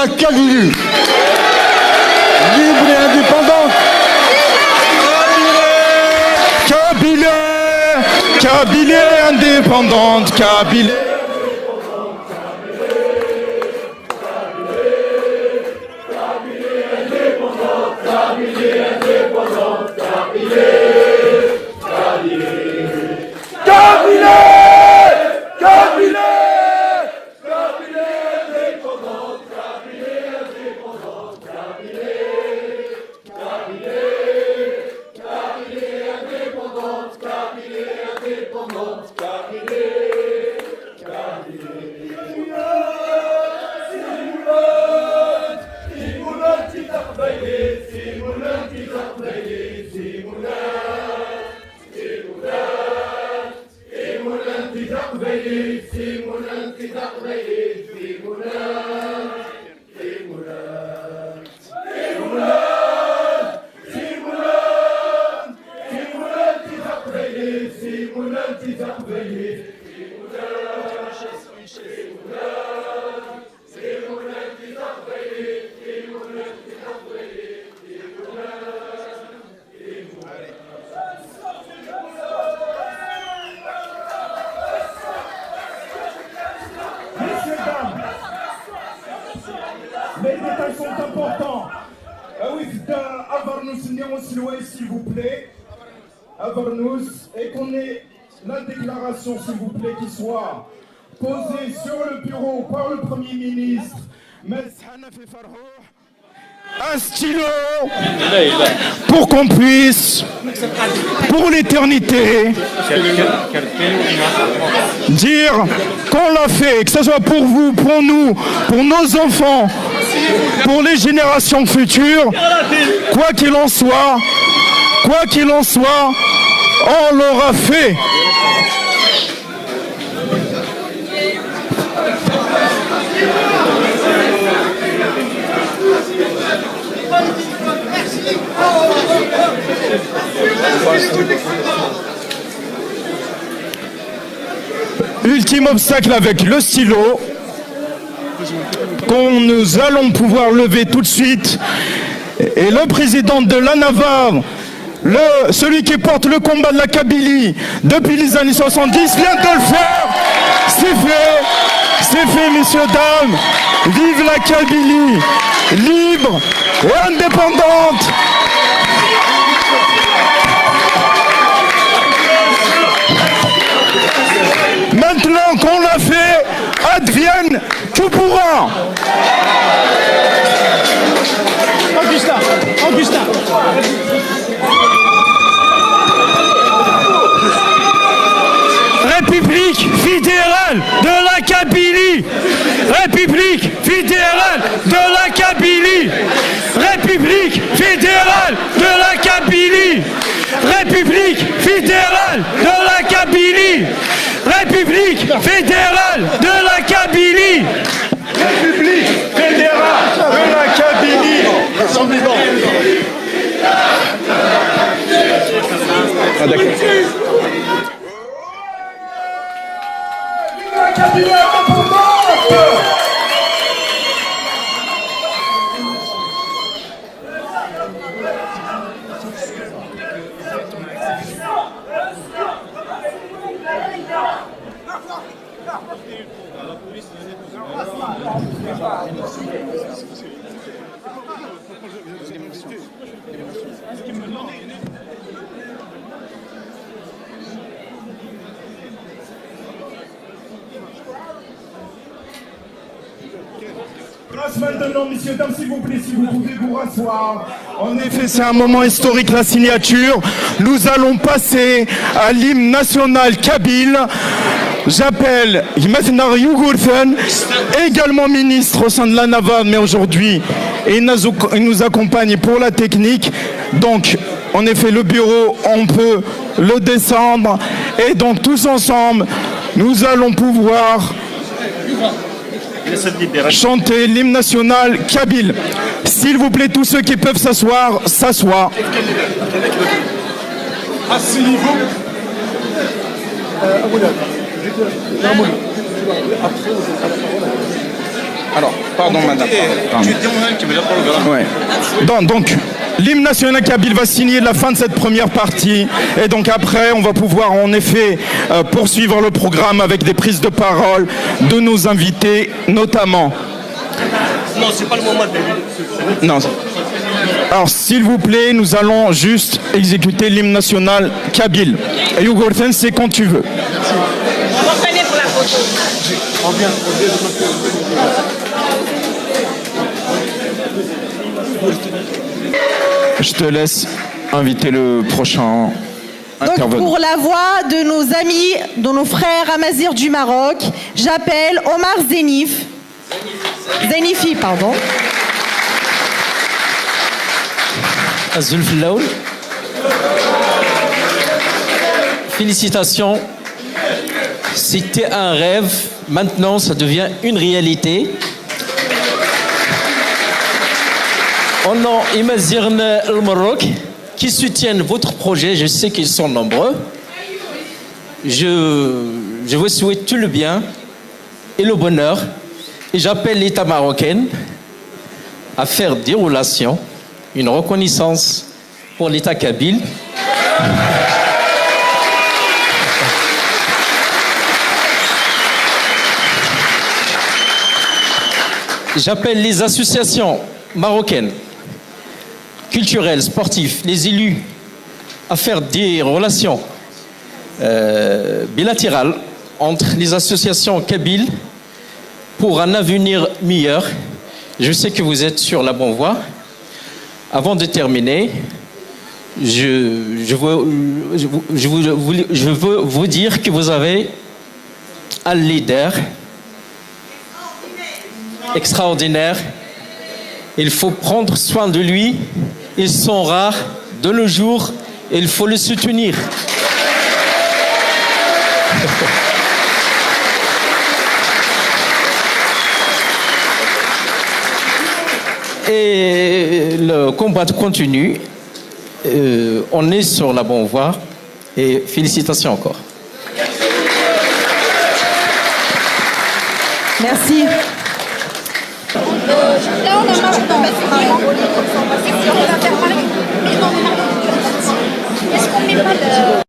la Kabylie. Libre et indépendante. Kabylie indépendante, Kabylie. Les détails sont importants. Oui, s'il vous plaît. Et qu'on ait la déclaration, s'il vous plaît, qui soit posée sur le bureau par le Premier ministre. Un stylo pour qu'on puisse, pour l'éternité, dire qu'on l'a fait, que ce soit pour vous, pour nous, pour nos enfants, pour les générations futures, quoi qu'il en soit, on l'aura fait. Ultime obstacle avec le stylo qu'on nous allons pouvoir lever tout de suite. Et le président de la Navarre, celui qui porte le combat de la Kabylie depuis les années 70 vient de le faire. C'est fait, messieurs, dames. Vive la Kabylie, libre et indépendante. Maintenant qu'on l'a fait, advienne que pourra. Augustin. République fédérale de la Kabylie. République fédérale de la Kabylie. République fédérale de la Kabylie. République fédérale de la Kabylie. République fédérale de la Kabylie. République fédérale de la Kabylie. Rassemblement. Ah, d'accord. La Kabylie indépendante. Maintenant, messieurs, dames, s'il vous plaît, si vous pouvez vous rasseoir. En effet, c'est un moment historique, la signature. Nous allons passer à l'hymne national kabyle. J'appelle Ymatnar Yugurfen, également ministre au sein de la Navarre, mais aujourd'hui, il nous accompagne pour la technique. Donc, en effet, le bureau, on peut le descendre. Et donc, tous ensemble, nous allons pouvoir chanter l'hymne national kabyle. S'il vous plaît, tous ceux qui peuvent s'asseoir, s'assoient. Asseyez-vous. Alors, Pardon, madame. Ouais. Donc, l'hymne national kabyle va signer la fin de cette première partie. Et donc après, on va pouvoir en effet poursuivre le programme avec des prises de parole de nos invités, notamment. Non, c'est pas le moment de... Non. Alors, s'il vous plaît, nous allons juste exécuter l'hymne national kabyle. Et Yougurten, c'est quand tu veux. On va freiner pour la photo. Je te laisse inviter le prochain intervenant. Donc pour la voix de nos amis, de nos frères Amazigh du Maroc, j'appelle Omar Zenifi, pardon. Azulf Laoul. Félicitations. C'était un rêve. Maintenant, ça devient une réalité. Au nom d'Imazirn le Maroc, qui soutiennent votre projet, je sais qu'ils sont nombreux. Je vous souhaite tout le bien et le bonheur. Et j'appelle l'État marocain à faire des relations, une reconnaissance pour l'État kabyle. J'appelle les associations marocaines, culturelles, sportives, les élus, à faire des relations bilatérales entre les associations kabyles pour un avenir meilleur. Je sais que vous êtes sur la bonne voie. Avant de terminer, je veux vous dire que vous avez un leader extraordinaire. Il faut prendre soin de lui. Ils sont rares de nos jours. Il faut le soutenir. Et le combat continue. On est sur la bonne voie. Et félicitations encore. Merci. Là, on a marre Est-ce qu'on met pas le...